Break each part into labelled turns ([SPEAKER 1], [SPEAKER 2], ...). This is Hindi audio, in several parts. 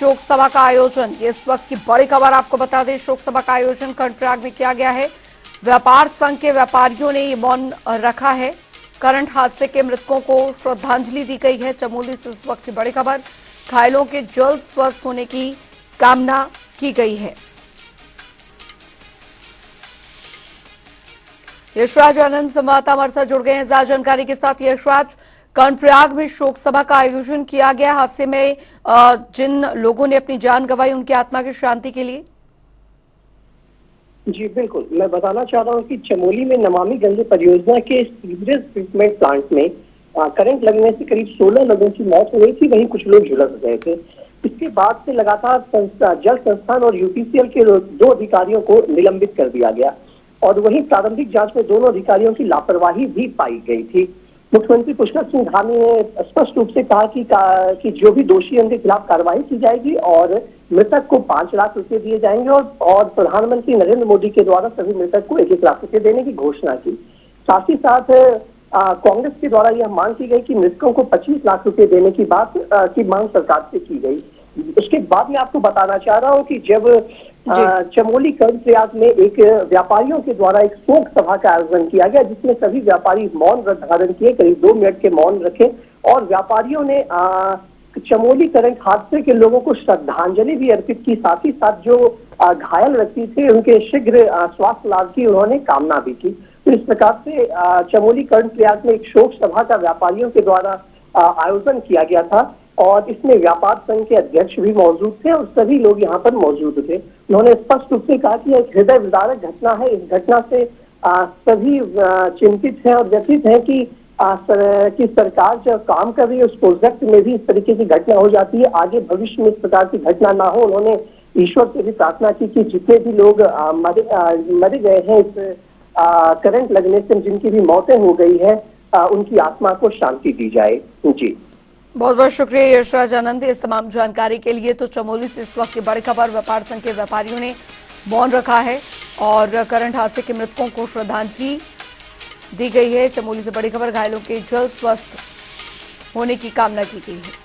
[SPEAKER 1] शोक सभा का आयोजन, ये इस वक्त की बड़ी खबर आपको बता दें। शोक सभा का आयोजन कर्णप्रयाग में किया गया है। व्यापार संघ के व्यापारियों ने ये मौन रखा है। करंट हादसे के मृतकों को श्रद्धांजलि दी गई है। चमोली से इस वक्त की बड़ी खबर, घायलों के जल्द स्वस्थ होने की कामना की गई है। यशराज आनंद संवाददाता हमारे साथ जुड़ गए हैं ज्यादा जानकारी के साथ। यशराज, कर्णप्रयाग में शोक सभा का आयोजन किया गया, हादसे में जिन लोगों ने अपनी जान गंवाई उनकी आत्मा की शांति के लिए।
[SPEAKER 2] जी बिल्कुल, मैं बताना चाह रहा हूँ कि चमोली में नमामि गंगे परियोजना के सीवरेज ट्रीटमेंट प्लांट में करंट लगने से करीब 16 लोगों की मौत हो गई थी, वहीं कुछ लोग झुलस गए थे। इसके बाद से लगातार जल संस्थान और यूपीसीएल के 2 अधिकारियों को निलंबित कर दिया गया और वहीं प्रारंभिक जांच में दोनों अधिकारियों की लापरवाही भी पाई गई थी। मुख्यमंत्री पुष्कर सिंह धामी ने स्पष्ट रूप से कहा कि जो भी दोषी है उनके खिलाफ कार्रवाई की जाएगी और मृतक को 5 लाख रुपए दिए जाएंगे और प्रधानमंत्री नरेंद्र मोदी के द्वारा सभी मृतक को 1-1 लाख रुपए देने की घोषणा की। साथ ही साथ कांग्रेस के द्वारा यह मांग की गई कि मृतकों को 25 लाख रुपए देने की बात की मांग सरकार से की गई। इसके बाद में आपको बताना चाह रहा हूँ कि जब चमोली कर्णप्रयाग में एक व्यापारियों के द्वारा एक शोक सभा का आयोजन किया गया, जिसमें सभी व्यापारी मौन धारण किए, करीब 2 मिनट के मौन रखे और व्यापारियों ने चमोली करंट हादसे के लोगों को श्रद्धांजलि भी अर्पित की। साथ ही साथ जो घायल व्यक्ति थे उनके शीघ्र स्वास्थ्य लाभ की उन्होंने कामना भी की। तो इस प्रकार से चमोली कर्णप्रयाग में एक शोक सभा का व्यापारियों के द्वारा आयोजन किया गया था और इसमें व्यापार संघ के अध्यक्ष भी मौजूद थे और सभी लोग यहाँ पर मौजूद थे। उन्होंने स्पष्ट रूप से कहा कि एक हृदय विदारक घटना है। इस घटना से सभी चिंतित हैं और व्यथित हैं कि सरकार जो काम कर रही है उस प्रोजेक्ट में भी इस तरीके की घटना हो जाती है। आगे भविष्य में इस प्रकार की घटना ना हो, उन्होंने ईश्वर से भी प्रार्थना की कि जितने भी लोग मरे गए हैं इस करंट लगने से, जिनकी भी मौतें हो गई है, उनकी आत्मा को शांति दी जाए। जी
[SPEAKER 1] बहुत बहुत शुक्रिया यशराज आनंद इस तमाम जानकारी के लिए। तो चमोली से इस वक्त की बड़ी खबर, व्यापार संघ के व्यापारियों ने मौन रखा है और करंट हादसे के मृतकों को श्रद्धांजलि दी गई है। चमोली से बड़ी खबर, घायलों के जल्द स्वस्थ होने की कामना की गई है।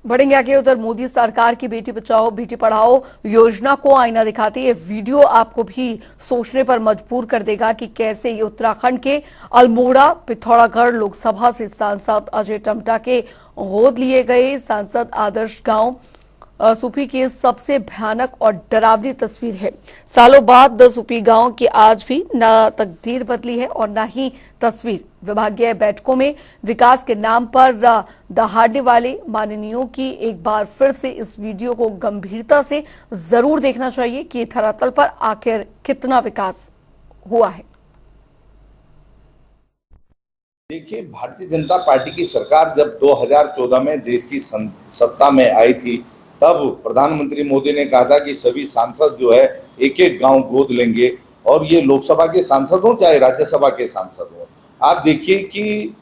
[SPEAKER 1] बढ़ेंगे आगे। उधर मोदी सरकार की बेटी बचाओ बेटी पढ़ाओ योजना को आईना दिखाती है वीडियो आपको भी सोचने पर मजबूर कर देगा कि कैसे ये उत्तराखंड के अल्मोड़ा पिथौरागढ़ लोकसभा से सांसद अजय टम्टा के गोद लिए गए सांसद आदर्श गांव सुपी की सबसे भयानक और डरावनी तस्वीर है। सालों बाद सुपी गांव की आज भी न तकदीर बदली है और न ही तस्वीर। विभागीय बैठकों में विकास के नाम पर दहाड़ने वाले माननीयों की एक बार फिर से इस वीडियो को गंभीरता से जरूर देखना चाहिए कि धरातल पर आखिर कितना विकास हुआ है।
[SPEAKER 3] देखिए, भारतीय जनता पार्टी की सरकार जब 2014 में देश की सत्ता में आई थी, तब प्रधानमंत्री मोदी ने कहा था कि सभी सांसद जो है 1-1 गांव गोद लेंगे और ये लोकसभा के सांसद हों चाहे राज्यसभा के सांसद हों। आप देखिए कि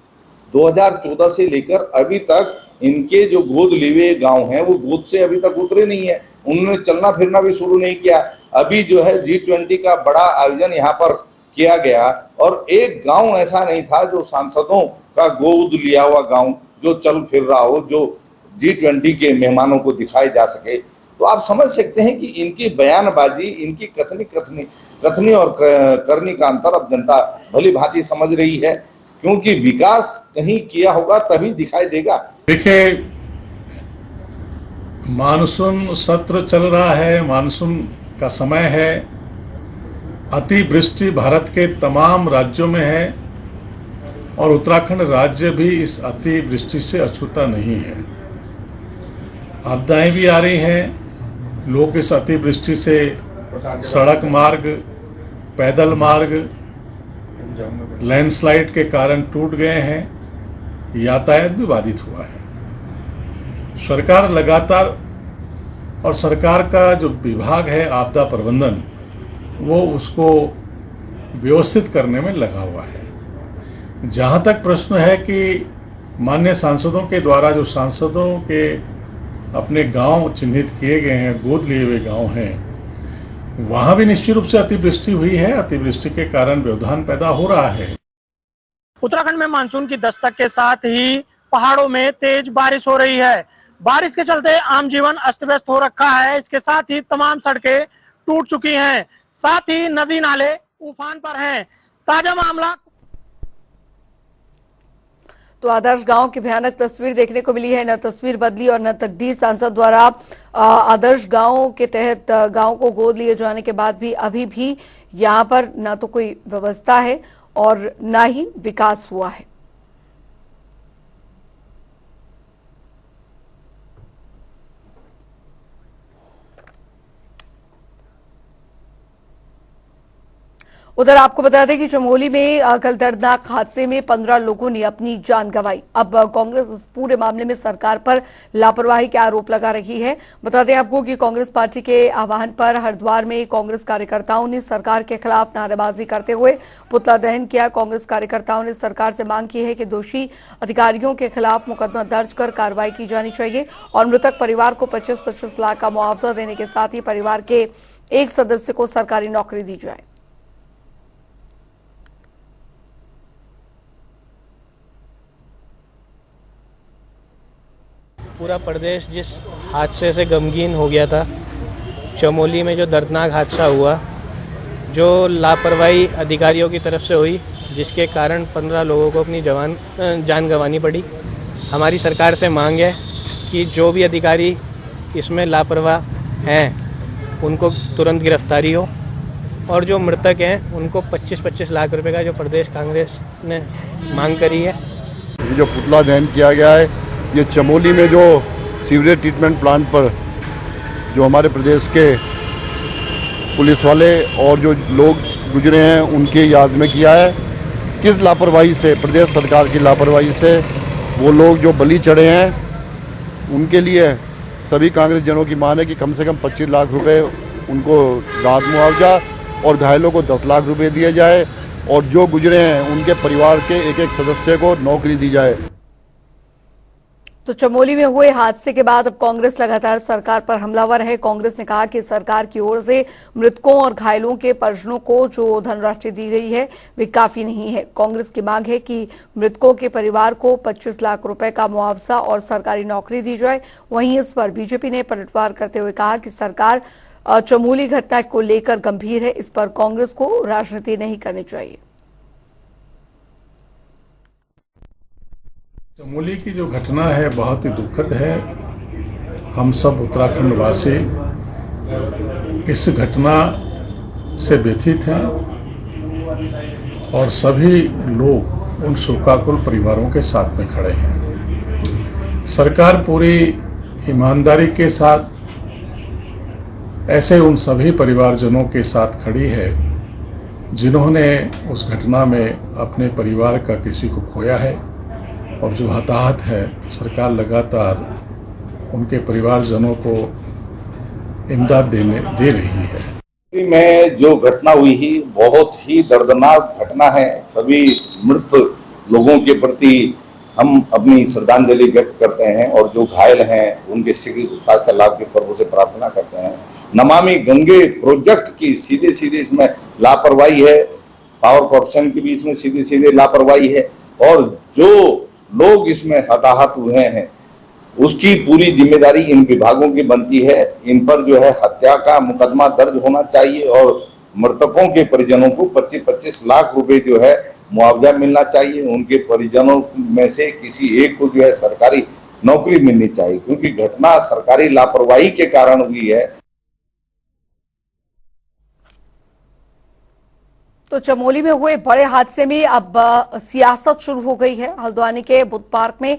[SPEAKER 3] 2014 से लेकर अभी तक इनके जो गोद लिए हुए गांव हैं वो गोद से अभी तक उतरे नहीं है। उन्होंने चलना फिरना भी शुरू नहीं किया। अभी जो है G20 का बड़ा आयोजन यहाँ पर किया गया और एक गांव ऐसा नहीं था जो सांसदों का गोद लिया हुआ गांव जो चल फिर रहा हो, जो G20 के मेहमानों को दिखाई जा सके। तो आप समझ सकते हैं कि इनकी बयानबाजी, इनकी कथनी और करनी का अंतर अब जनता भली भांति समझ रही है, क्योंकि विकास कहीं किया होगा तभी दिखाई देगा।
[SPEAKER 4] देखिए, मानसून सत्र चल रहा है, मानसून का समय है। अतिवृष्टि भारत के तमाम राज्यों में है और उत्तराखंड राज्य भी इस अतिवृष्टि से अछूता नहीं है। आपदाएं भी आ रही हैं। लोग इस अतिवृष्टि से सड़क मार्ग, पैदल मार्ग लैंडस्लाइड के कारण टूट गए हैं। यातायात भी बाधित हुआ है। सरकार लगातार और सरकार का जो विभाग है आपदा प्रबंधन, वो उसको व्यवस्थित करने में लगा हुआ है। जहां तक प्रश्न है कि मान्य सांसदों के द्वारा जो सांसदों के अपने गांव चिन्हित किए गए हैं, गोद लिए हुए गांव हैं, वहां भी निश्चित रूप से अतिवृष्टि हुई है। अतिवृष्टि के कारण व्यवधान पैदा हो रहा है।
[SPEAKER 5] उत्तराखंड में मानसून की दस्तक के साथ ही पहाड़ों में तेज बारिश हो रही है। बारिश के चलते आम जीवन अस्त व्यस्त हो रखा है। इसके साथ ही तमाम सड़कें टूट चुकी हैं, साथ ही नदी नाले उफान पर हैं। ताजा मामला
[SPEAKER 1] तो आदर्श गांव की भयानक तस्वीर देखने को मिली है। न तस्वीर बदली और न तकदीर। सांसद द्वारा आदर्श गांव के तहत गांव को गोद लिए जाने के बाद भी अभी भी यहां पर न तो कोई व्यवस्था है और न ही विकास हुआ है। उधर आपको बता दें कि चमोली में कल दर्दनाक हादसे में 15 लोगों ने अपनी जान गंवाई। अब कांग्रेस इस पूरे मामले में सरकार पर लापरवाही के आरोप लगा रही है। बता दें आपको कि कांग्रेस पार्टी के आह्वान पर हरिद्वार में कांग्रेस कार्यकर्ताओं ने सरकार के खिलाफ नारेबाजी करते हुए पुतला दहन किया। कांग्रेस कार्यकर्ताओं ने सरकार से मांग की है कि दोषी अधिकारियों के खिलाफ मुकदमा दर्ज कर कार्रवाई की जानी चाहिए और मृतक परिवार को 25-25 लाख का मुआवजा देने के साथ ही परिवार के एक सदस्य को सरकारी नौकरी दी जाए।
[SPEAKER 6] पूरा प्रदेश जिस हादसे से गमगीन हो गया था, चमोली में जो दर्दनाक हादसा हुआ, जो लापरवाही अधिकारियों की तरफ से हुई, जिसके कारण 15 लोगों को अपनी जान गंवानी पड़ी। हमारी सरकार से मांग है कि जो भी अधिकारी इसमें लापरवाह हैं उनको तुरंत गिरफ्तारी हो और जो मृतक हैं उनको 25-25 लाख रुपए का जो प्रदेश कांग्रेस ने मांग करी है।
[SPEAKER 7] ये जो पुतला दहन किया गया है, ये चमोली में जो सीवरेज ट्रीटमेंट प्लांट पर जो हमारे प्रदेश के पुलिस वाले और जो लोग गुजरे हैं उनके याद में किया है। किस लापरवाही से, प्रदेश सरकार की लापरवाही से वो लोग जो बलि चढ़े हैं, उनके लिए सभी कांग्रेस जनों की मांग है कि कम से कम 25 लाख रुपए उनको राहत मुआवजा और घायलों को 10 लाख रुपए दिए जाए और जो गुजरे हैं उनके परिवार के एक एक सदस्य को नौकरी दी जाए।
[SPEAKER 1] तो चमोली में हुए हादसे के बाद अब कांग्रेस लगातार सरकार पर हमलावर है। कांग्रेस ने कहा कि सरकार की ओर से मृतकों और घायलों के परिजनों को जो धनराशि दी गई है वे काफी नहीं है। कांग्रेस की मांग है कि मृतकों के परिवार को 25 लाख रुपए का मुआवजा और सरकारी नौकरी दी जाए। वहीं इस पर बीजेपी ने पलटवार करते हुए कहा कि सरकार चमोली घटना को लेकर गंभीर है, इस पर कांग्रेस को राजनीति नहीं करनी चाहिए।
[SPEAKER 4] चमोली की जो घटना है बहुत ही दुखद है। हम सब उत्तराखंड वासी इस घटना से व्यथित हैं और सभी लोग उन शोकाकुल परिवारों के साथ में खड़े हैं। सरकार पूरी ईमानदारी के साथ ऐसे उन सभी परिवारजनों के साथ खड़ी है जिन्होंने उस घटना में अपने परिवार का किसी को खोया है और जो हताहत है। सरकार लगातार उनके परिवारजनों को इमदाद दे रही है।
[SPEAKER 3] में जो घटना हुई ही बहुत ही दर्दनाक घटना है। सभी मृत लोगों के प्रति हम अपनी श्रद्धांजलि व्यक्त करते हैं और जो घायल हैं उनके शीघ्र स्वास्थ्य लाभ के प्रभु से प्रार्थना करते हैं। नमामि गंगे प्रोजेक्ट की सीधे इसमें लापरवाही है, पावर कॉर्पोरेशन की भी इसमें सीधे लापरवाही है और जो लोग इसमें हताहत हुए हैं उसकी पूरी जिम्मेदारी इन विभागों की बनती है। इन पर जो है हत्या का मुकदमा दर्ज होना चाहिए और मृतकों के परिजनों को 25-25 लाख रुपए जो है मुआवजा मिलना चाहिए। उनके परिजनों में से किसी एक को जो है सरकारी नौकरी मिलनी चाहिए, क्योंकि घटना सरकारी लापरवाही के कारण हुई है।
[SPEAKER 1] तो चमोली में हुए बड़े हादसे में अब सियासत शुरू हो गई है। हल्द्वानी के बुद्ध पार्क में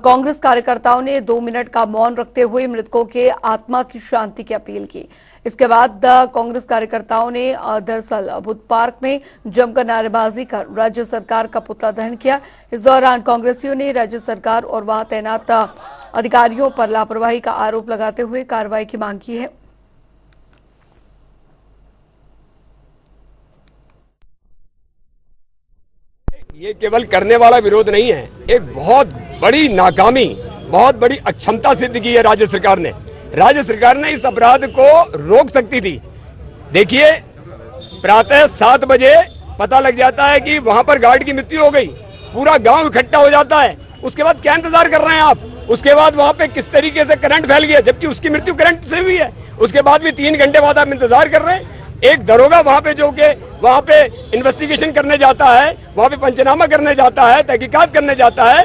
[SPEAKER 1] कांग्रेस कार्यकर्ताओं ने 2 मिनट का मौन रखते हुए मृतकों के आत्मा की शांति की अपील की। इसके बाद कांग्रेस कार्यकर्ताओं ने दरअसल बुद्ध पार्क में जमकर नारेबाजी कर राज्य सरकार का पुतला दहन किया। इस दौरान कांग्रेसियों ने राज्य सरकार और वहां तैनात अधिकारियों पर लापरवाही का आरोप लगाते हुए कार्रवाई की मांग की है।
[SPEAKER 8] ये केवल करने वाला विरोध नहीं है, एक बहुत बड़ी नाकामी, बहुत बड़ी अक्षमता सिद्ध की है राज्य सरकार ने। राज्य सरकार ने इस अपराध को रोक सकती थी। देखिए, प्रातः 7 बजे पता लग जाता है कि वहां पर गार्ड की मृत्यु हो गई, पूरा गांव इकट्ठा हो जाता है। उसके बाद क्या इंतजार कर रहे हैं आप? उसके बाद वहां पे किस तरीके से करंट फैल गया, जबकि उसकी मृत्यु करंट से हुई है। उसके बाद भी 3 घंटे बाद आप इंतजार कर रहे हैं। एक दरोगा वहां पे जो के वहां पे इन्वेस्टिगेशन करने जाता है, वहां पे पंचनामा करने जाता है, तहकीकात करने जाता है,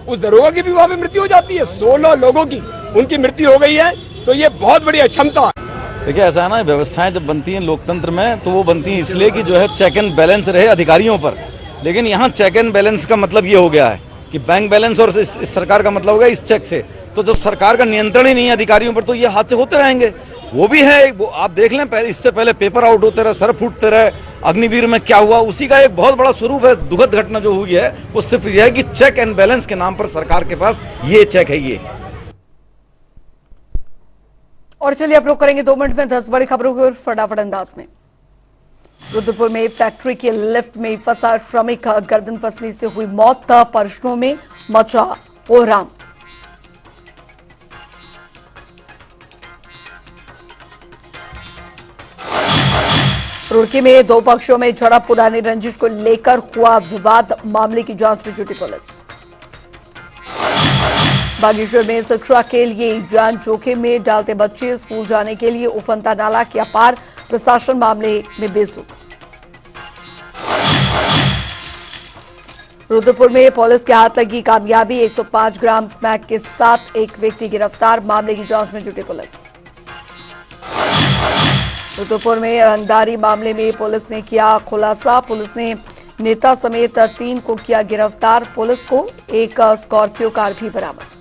[SPEAKER 8] उस दरोगा की भी वहां पे मृत्यु हो जाती है। 16 लोगों की उनकी मृत्यु हो गई है। तो ये बहुत बड़ी अक्षमता।
[SPEAKER 9] देखिए, ऐसा है ना, व्यवस्थाएं जब बनती हैं लोकतंत्र में तो वो बनती हैं इसलिए कि जो है चेक एंड बैलेंस रहे अधिकारियों पर। लेकिन यहाँ चेक एंड बैलेंस का मतलब ये हो गया है कि बैंक बैलेंस और इस सरकार का मतलब हो गया इस चेक से। तो जब सरकार का नियंत्रण ही नहीं है अधिकारियों पर तो ये हादसे होते रहेंगे। वो भी है, वो आप देख लें, पहले इससे पहले पेपर आउट होते रहे, सर फूटते रहे, अग्निवीर में क्या हुआ, उसी का एक बहुत बड़ा स्वरूप है। दुखद घटना जो हुई है वो सिर्फ यह है कि चेक एंड बैलेंस के नाम पर सरकार के पास ये चेक है। ये
[SPEAKER 1] और चलिए अब रुक करेंगे 2 मिनट में 10 बड़ी खबरों की ओर फटाफट अंदाज में। रुद्रपुर में फैक्ट्री के लिफ्ट में फंसा श्रमिक, गर्दन फंसने से हुई मौत, परिजनों में मचा कोहराम। रुड़की में 2 पक्षों में झड़प, पुरानी रंजिश को लेकर हुआ विवाद, मामले की जांच में जुटी पुलिस। बागेश्वर में शिक्षा के लिए जान जोखिम में डालते बच्चे, स्कूल जाने के लिए उफनता नाला किया पार, प्रशासन मामले में बेसुध। रुद्रपुर में पुलिस के हाथ लगी कामयाबी, 105 ग्राम स्मैक के साथ एक व्यक्ति गिरफ्तार, मामले की जांच में जुटी पुलिस। रुद्रपुर में रंगदारी मामले में पुलिस ने किया खुलासा, पुलिस ने नेता समेत 3 को किया गिरफ्तार, पुलिस को एक स्कॉर्पियो कार भी बरामद।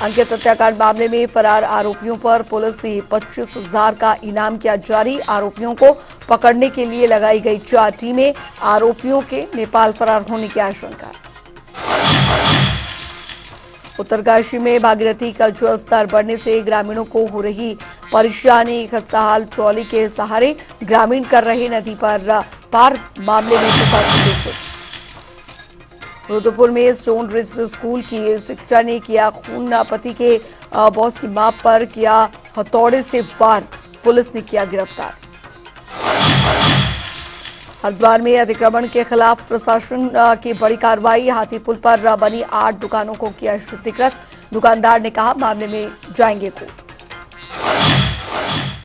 [SPEAKER 1] अंकित हत्याकांड मामले में फरार आरोपियों पर पुलिस ने 25,000 का इनाम किया जारी, आरोपियों को पकड़ने के लिए लगाई गई 4 टीमें, आरोपियों के नेपाल फरार होने की आशंका। उत्तरकाशी में भागीरथी का जलस्तर बढ़ने से ग्रामीणों को हो रही परेशानी, खस्ताहाल ट्रॉली के सहारे ग्रामीण कर रहे नदी पर पार, मामले में प्रशासन। रुद्रपुर में स्टोन रिज स्कूल की शिक्षा ने किया खून, पति के बॉस की मां पर किया हथौड़े से वार, पुलिस ने किया गिरफ्तार। हरिद्वार में अतिक्रमण के खिलाफ प्रशासन की बड़ी कार्रवाई, हाथी पुल पर बनी 8 दुकानों को किया क्षतिग्रस्त, दुकानदार ने कहा मामले में जाएंगे कोर्ट।